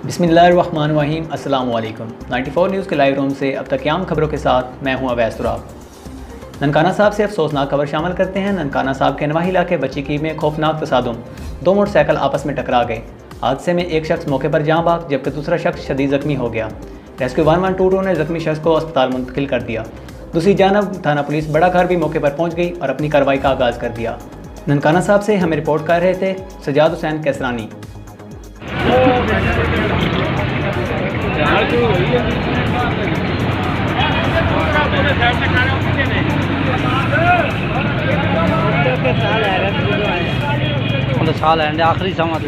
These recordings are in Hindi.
बिस्मिल्लाहिर्रहमानिर्रहीम। अस्सलाम वालेकुम। 94 न्यूज़ के लाइव रूम से अब तक क़याम खबरों के साथ मैं हूं अवैस तुराब। ननकाना साहब से अफसोसनाक खबर शामिल करते हैं। ननकाना साहब के नवाही इलाके बच्ची में खौफनाक तसादुम, दो मोटरसाइकिल आपस में टकरा गए। हादसे में एक शख्स मौके पर जाँ बाग जबकि दूसरा शख्स शदीद ज़ख्मी हो गया। रेस्क्यू 112 ने ज़ख्मी शख्स को अस्पताल मुंतकिल कर दिया। दूसरी जानब थाना पुलिस बड़ा घर भी मौके पर पहुँच गई और अपनी कार्रवाई का आगाज़ कर दिया। ननकाना साहब से हमें रिपोर्ट कर रहे थे सजाद हुसैन कैसरानी। साल लैंड आखिरी समा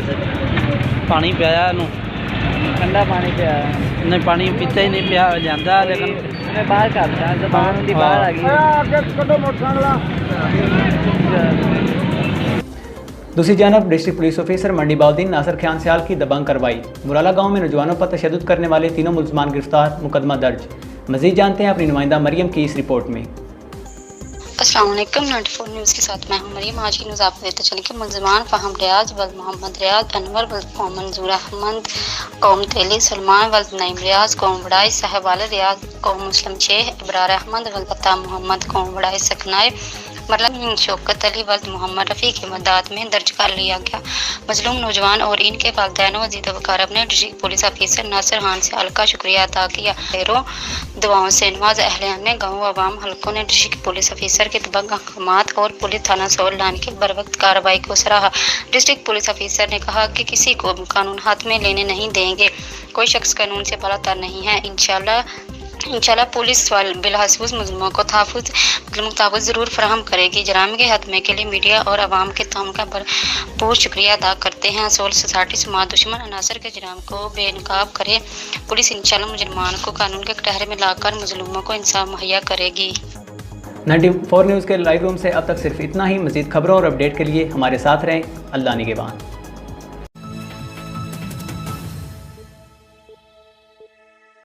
पानी पिया ठंडा पानी पिया नहीं, पानी पीता ही नहीं पिया जाता, लेकिन मैं बाहर करता जबान दी बाहर आ गई। दूसरी जानब डिस्ट्रिक्ट पुलिस ऑफिसर मंडी बाउद्दीन नासिर खान सियाल की दबंग कार्रवाई। मुराला गांव में नौजवानों पर तशद्दुद करने वाले तीनों मुलजमान गिरफ्तार, मुकदमा दर्ज। मजीद जानते हैं अपनी नुमाइंदा मरियम की इस रिपोर्ट में। अस्सलाम वालेकुम। 94 न्यूज़ के साथ मैं हूं मरियम। आज की न्यूज़ आपको देते चलें कि मुलजमान फ़हम रियाज वल्द मोहम्मद रियाज अनवर वल्द मोहम्मद मंजूर अहमद कौम तेली सलमान वल्द नईम रियाज कौम बड़ाई साहब वाले रियाज कौम मुस्लिम शेख इब्रार अहमद वल्द अता मोहम्मद कौम बड़ाई सकनाए मतलब शौकत अली वल्द मोहम्मद रफ़ी की मदद में दर्ज कर लिया गया। मजलूम नौजवान और इनके वालिदैन वजीद वकारब ने district police officer Nasir Khan Sial का शुक्रिया अदा किया। खैरों दुआओं से नवाज अहलियान ने गाँव आवाम हल्कों ने डिस्ट्रिक्ट पुलिस ऑफिसर के दबंग अहकामात और पुलिस थाना सोल लाइन की बरवक्त कार्रवाई को सराहा। डिस्ट्रिक्ट पुलिस ऑफिसर ने कहा कि किसी को कानून हाथ में लेने नहीं देंगे, कोई शख्स कानून से बालातर नहीं है। इंशाल्लाह पुलिस बिलखसूस मुजरिमों को तहफ़्फ़ुज़ ज़रूर फराहम करेगी। जराइम के हतमे के लिए मीडिया और आवाम के ताउन का भरपूर शुक्रिया अदा करते हैं। सोल सोसाइटी समाज दुश्मन अनासर के जराइम को बेनकाब करे। पुलिस इंशाल्लाह मुजरिमान को कानून के कटहरे में लाकर मजलूमों को इंसाफ मुहैया करेगी। 94 न्यूज़ के लाइव रूम से अब तक सिर्फ इतना ही। मज़ीद खबरों और अपडेट के लिए हमारे साथ रहें। अल्लाह निगहबान।